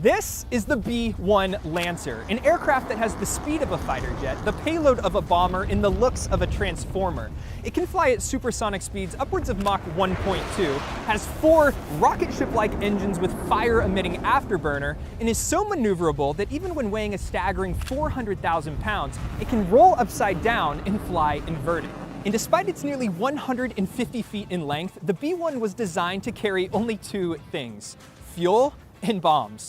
This is the B-1 Lancer, an aircraft that has the speed of a fighter jet, the payload of a bomber, and the looks of a transformer. It can fly at supersonic speeds upwards of Mach 1.2, has 4 rocket ship-like engines with fire-emitting afterburner, and is so maneuverable that even when weighing a staggering 400,000 pounds, it can roll upside down and fly inverted. And despite its nearly 150 feet in length, the B-1 was designed to carry only 2 things: fuel and bombs.